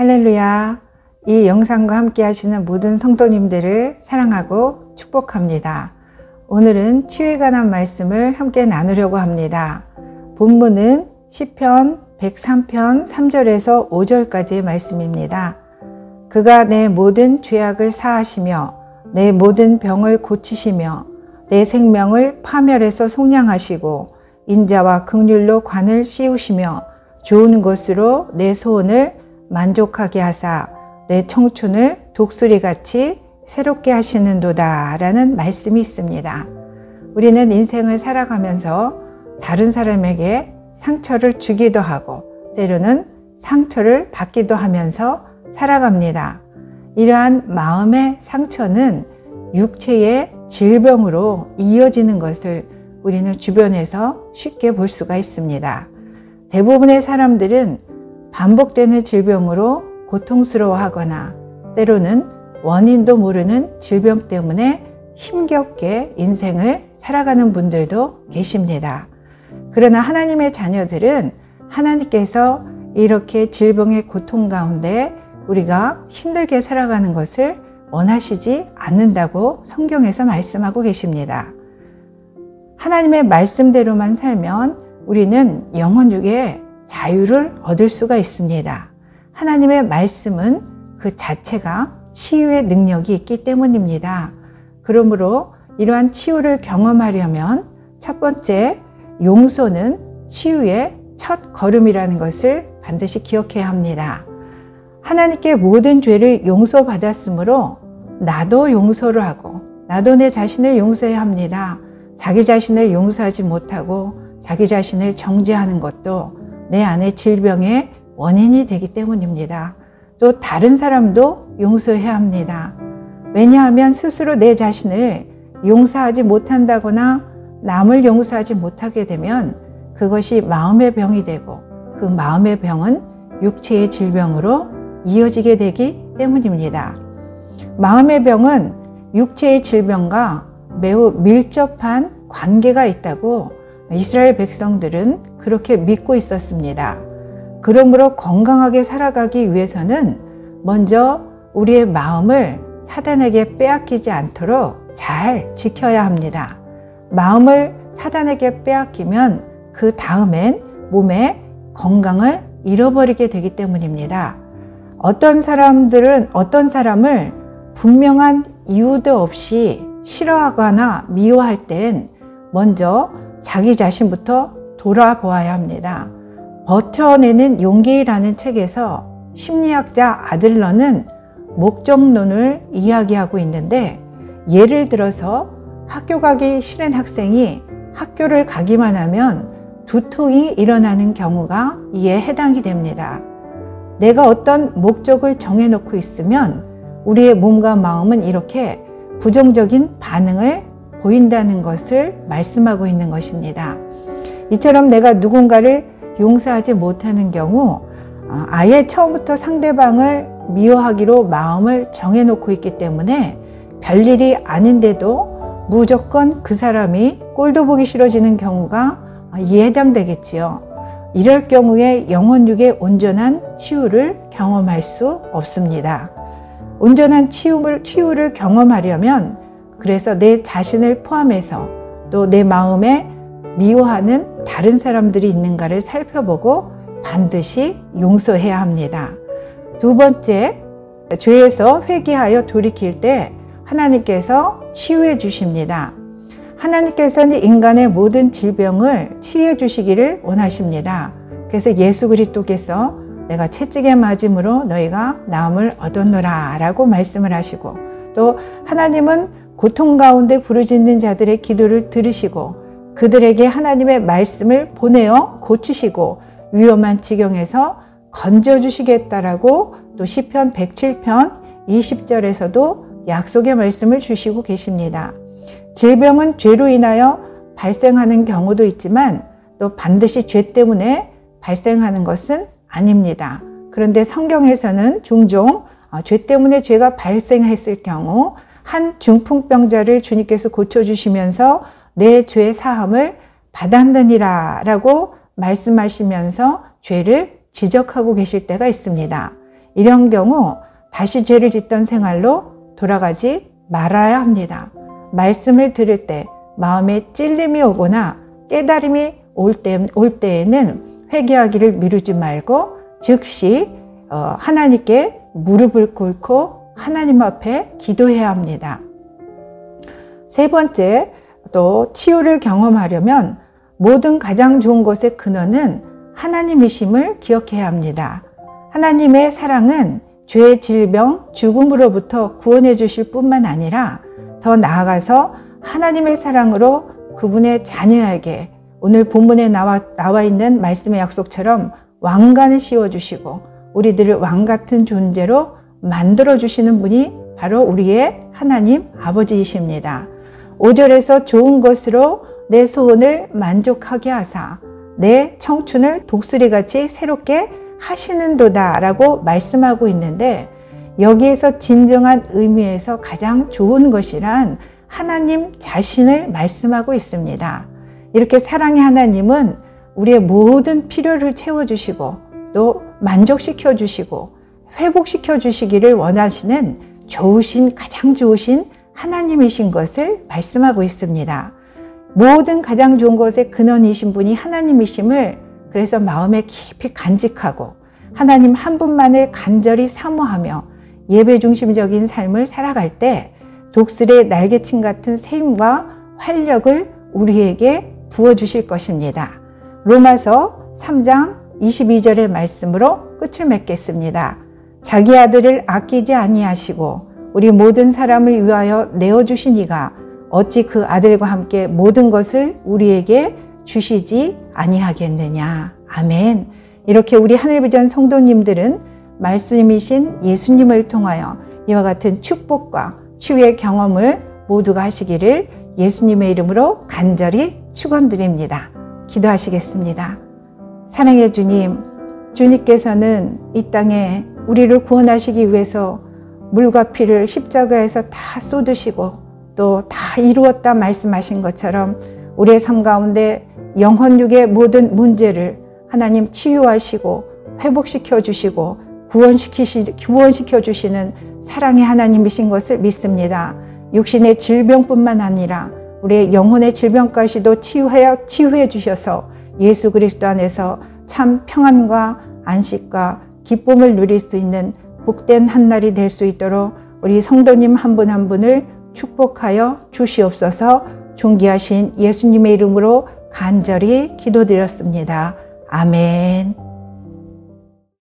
할렐루야. 이 영상과 함께 하시는 모든 성도님들을 사랑하고 축복합니다. 오늘은 치유에 관한 말씀을 함께 나누려고 합니다. 본문은 시편 103편 3절에서 5절까지의 말씀입니다. 그가 내 모든 죄악을 사하시며 내 모든 병을 고치시며 내 생명을 파멸에서 속량하시고 인자와 긍휼로 관을 씌우시며 좋은 것으로 내 소원을 만족하게 하사 내 청춘을 독수리같이 새롭게 하시는도다 라는 말씀이 있습니다. 우리는 인생을 살아가면서 다른 사람에게 상처를 주기도 하고 때로는 상처를 받기도 하면서 살아갑니다. 이러한 마음의 상처는 육체의 질병으로 이어지는 것을 우리는 주변에서 쉽게 볼 수가 있습니다. 대부분의 사람들은 반복되는 질병으로 고통스러워하거나 때로는 원인도 모르는 질병 때문에 힘겹게 인생을 살아가는 분들도 계십니다. 그러나 하나님의 자녀들은 하나님께서 이렇게 질병의 고통 가운데 우리가 힘들게 살아가는 것을 원하시지 않는다고 성경에서 말씀하고 계십니다. 하나님의 말씀대로만 살면 우리는 영혼육의 자유를 얻을 수가 있습니다. 하나님의 말씀은 그 자체가 치유의 능력이 있기 때문입니다. 그러므로 이러한 치유를 경험하려면 첫 번째, 용서는 치유의 첫 걸음이라는 것을 반드시 기억해야 합니다. 하나님께 모든 죄를 용서받았으므로 나도 용서를 하고 나도 내 자신을 용서해야 합니다. 자기 자신을 용서하지 못하고 자기 자신을 정죄하는 것도 내 안의 질병의 원인이 되기 때문입니다. 또 다른 사람도 용서해야 합니다. 왜냐하면 스스로 내 자신을 용서하지 못한다거나 남을 용서하지 못하게 되면 그것이 마음의 병이 되고 그 마음의 병은 육체의 질병으로 이어지게 되기 때문입니다. 마음의 병은 육체의 질병과 매우 밀접한 관계가 있다고 이스라엘 백성들은 그렇게 믿고 있었습니다. 그러므로 건강하게 살아가기 위해서는 먼저 우리의 마음을 사단에게 빼앗기지 않도록 잘 지켜야 합니다. 마음을 사단에게 빼앗기면 그 다음엔 몸의 건강을 잃어버리게 되기 때문입니다. 어떤 사람들은 어떤 사람을 분명한 이유도 없이 싫어하거나 미워할 땐 먼저 자기 자신부터 돌아보아야 합니다. 버텨내는 용기라는 책에서 심리학자 아들러는 목적론을 이야기하고 있는데 예를 들어서 학교 가기 싫은 학생이 학교를 가기만 하면 두통이 일어나는 경우가 이에 해당이 됩니다. 내가 어떤 목적을 정해놓고 있으면 우리의 몸과 마음은 이렇게 부정적인 반응을 보인다는 것을 말씀하고 있는 것입니다. 이처럼 내가 누군가를 용서하지 못하는 경우 아예 처음부터 상대방을 미워하기로 마음을 정해놓고 있기 때문에 별일이 아닌데도 무조건 그 사람이 꼴도 보기 싫어지는 경우가 이에 해당되겠지요. 이럴 경우에 영혼육의 온전한 치유를 경험할 수 없습니다. 온전한 치유를 경험하려면 그래서 내 자신을 포함해서 또 내 마음에 미워하는 다른 사람들이 있는가를 살펴보고 반드시 용서해야 합니다. 두 번째, 죄에서 회개하여 돌이킬 때 하나님께서 치유해 주십니다. 하나님께서는 인간의 모든 질병을 치유해 주시기를 원하십니다. 그래서 예수 그리스도께서 내가 채찍에 맞음으로 너희가 나음을 얻었노라 라고 말씀을 하시고, 또 하나님은 고통 가운데 부르짖는 자들의 기도를 들으시고 그들에게 하나님의 말씀을 보내어 고치시고 위험한 지경에서 건져주시겠다라고 또 시편 107편 20절에서도 약속의 말씀을 주시고 계십니다. 질병은 죄로 인하여 발생하는 경우도 있지만 또 반드시 죄 때문에 발생하는 것은 아닙니다. 그런데 성경에서는 종종 죄 때문에 죄가 발생했을 경우 한 중풍병자를 주님께서 고쳐주시면서 내 죄 사함을 받았느니라 라고 말씀하시면서 죄를 지적하고 계실 때가 있습니다. 이런 경우 다시 죄를 짓던 생활로 돌아가지 말아야 합니다. 말씀을 들을 때 마음에 찔림이 오거나 깨달음이 올 때에는 회개하기를 미루지 말고 즉시 하나님께 무릎을 꿇고 하나님 앞에 기도해야 합니다. 세 번째, 또 치유를 경험하려면 모든 가장 좋은 것의 근원은 하나님이심을 기억해야 합니다. 하나님의 사랑은 죄, 질병, 죽음으로부터 구원해 주실 뿐만 아니라 더 나아가서 하나님의 사랑으로 그분의 자녀에게 오늘 본문에 나와 있는 말씀의 약속처럼 왕관을 씌워주시고 우리들을 왕같은 존재로 만들어주시는 분이 바로 우리의 하나님 아버지이십니다. 5절에서 좋은 것으로 내 소원을 만족하게 하사 내 청춘을 독수리같이 새롭게 하시는도다 라고 말씀하고 있는데, 여기에서 진정한 의미에서 가장 좋은 것이란 하나님 자신을 말씀하고 있습니다. 이렇게 사랑의 하나님은 우리의 모든 필요를 채워주시고 또 만족시켜 주시고 회복시켜 주시기를 원하시는 가장 좋으신 하나님이신 것을 말씀하고 있습니다. 모든 가장 좋은 것의 근원이신 분이 하나님이심을 그래서 마음에 깊이 간직하고 하나님 한 분만을 간절히 사모하며 예배 중심적인 삶을 살아갈 때 독수리의 날개침 같은 새 힘과 활력을 우리에게 부어주실 것입니다. 로마서 3장 22절의 말씀으로 끝을 맺겠습니다. 자기 아들을 아끼지 아니하시고 우리 모든 사람을 위하여 내어주신 이가 어찌 그 아들과 함께 모든 것을 우리에게 주시지 아니하겠느냐. 아멘. 이렇게 우리 하늘비전 성도님들은 말씀이신 예수님을 통하여 이와 같은 축복과 치유의 경험을 모두가 하시기를 예수님의 이름으로 간절히 축원드립니다. 기도하시겠습니다. 사랑의 주님, 주님께서는 이 땅에 우리를 구원하시기 위해서 물과 피를 십자가에서 다 쏟으시고 또 다 이루었다 말씀하신 것처럼 우리의 삶 가운데 영혼육의 모든 문제를 하나님 치유하시고 회복시켜 주시고 구원시켜 주시는 사랑의 하나님이신 것을 믿습니다. 육신의 질병뿐만 아니라 우리의 영혼의 질병까지도 치유해 주셔서 예수 그리스도 안에서 참 평안과 안식과 기쁨을 누릴 수 있는 복된 한날이 될 수 있도록 우리 성도님 한 분 한 분을 축복하여 주시옵소서. 존귀하신 예수님의 이름으로 간절히 기도드렸습니다. 아멘.